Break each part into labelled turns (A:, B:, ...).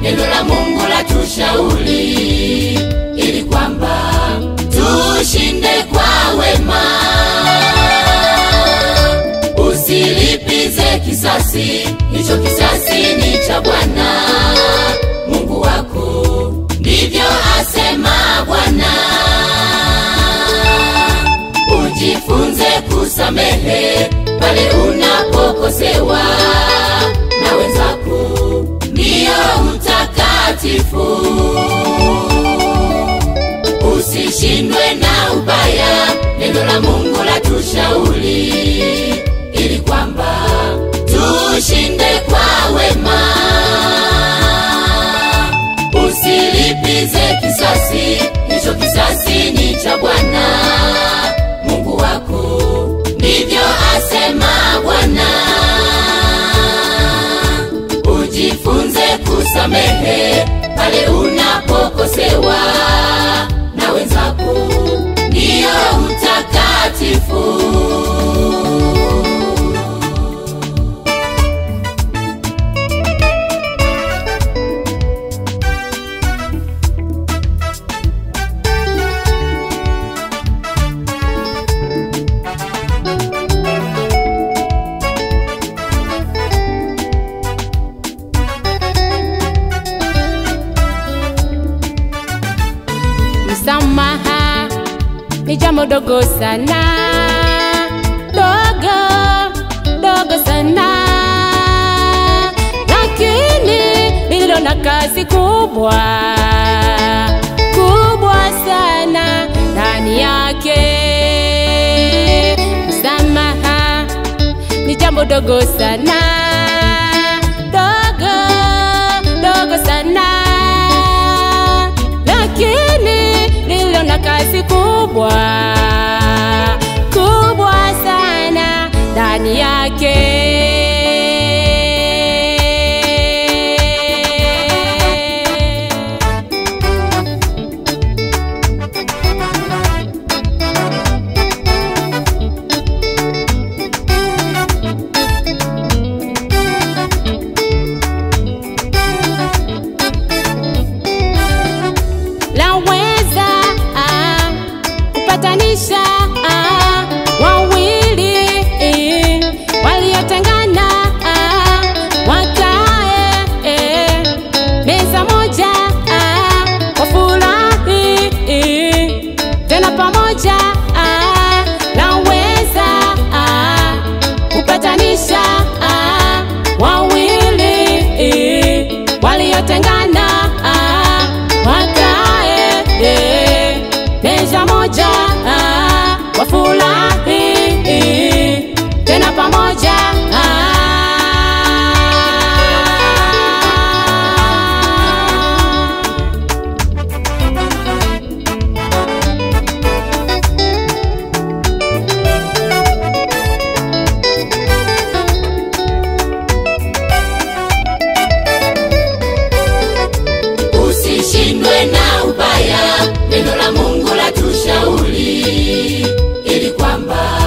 A: neno la Mungu latushauri ili kwamba tushinde kwa wema. Usilipize kisasi, hicho kisasi ni cha Bwana Mungu wako, ndivyo asema Bwana. Ujifunze kusamehe pale unapokosewa na wenzako, ndio utakatifu. Usishindwe na ubaya, neno la Mungu latushauri ili kwamba tushinde kwa wema. Usilipize kisasi, hicho kisasi ni cha Bwana Mungu wako, ndivyo asema Bwana. Ujifunze kusamehe pale unapokosewa na wenzako, ndio utakatifu.
B: Msamaha ni jambo dogo sana, dogo sana, lakini lilo na kazi kubwa sana ndani yake. Msamaha ni jambo dogo sana, dogo sana, lakini lilo na kazi kubwa sana ndani yake. Laweza kupatanisha wawili waliotengana, wakae meza moja, wafurahi tena pamoja. Laweza kupatanisha wawili waliotengana, wakae meza moja, wafurahi tena pamoja.
A: Usishindwe na ubaya, neno la Mungu latushauri ili kwamba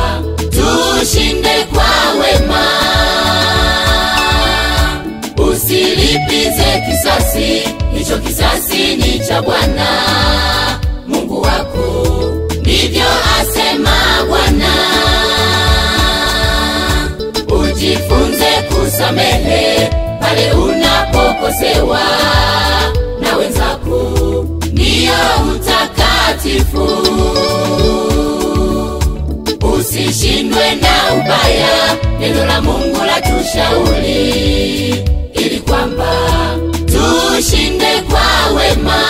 A: tushinde kwa wema. Usilipize kisasi, hicho kisasi ni cha Bwana Mungu wako, ndivyo asema Bwana. Ujifunze kusamehe pale unapokosewa na wenzako, ndio utakatifu. Usishindwe na ubaya, neno la Mungu latushauri ili kwamba tushinde kwa wema.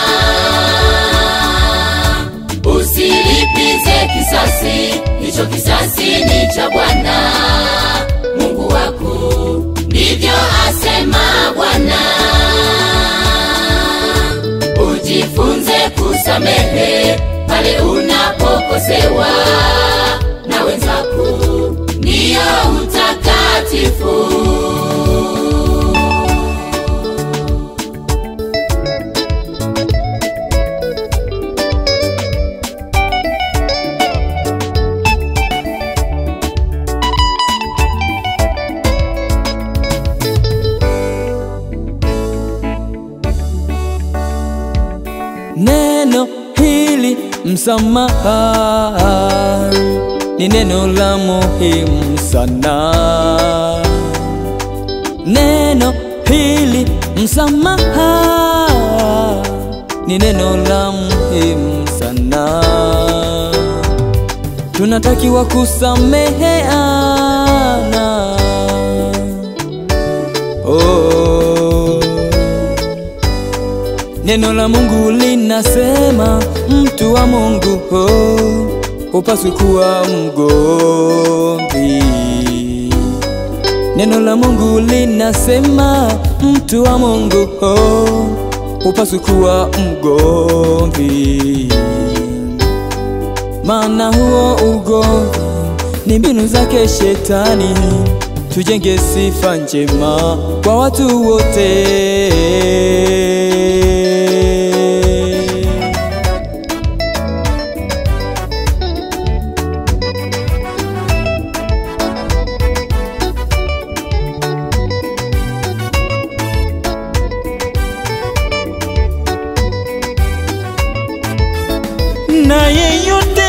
A: Usilipize kisasi, hicho kisasi ni cha Bwana Mungu wako, ndivyo asema Bwana. Ujifunze kusamehe pale unapokosewa na wenzako, ndio utakatifu.
C: hili msamaha ni neno la muhimu sana. Neno hili msamaha ni neno la muhimu sana. Tunatakiwa kusameheana. Neno la Mungu linasema mtu wa Mungu hupaswi kuwa mgomvi. Neno la Mungu linasema mtu wa Mungu hupaswi kuwa mgomvi. Maana huo ugomvi ni mbinu zake Shetani. Tujenge sifa njema kwa watu wote. Na yeyote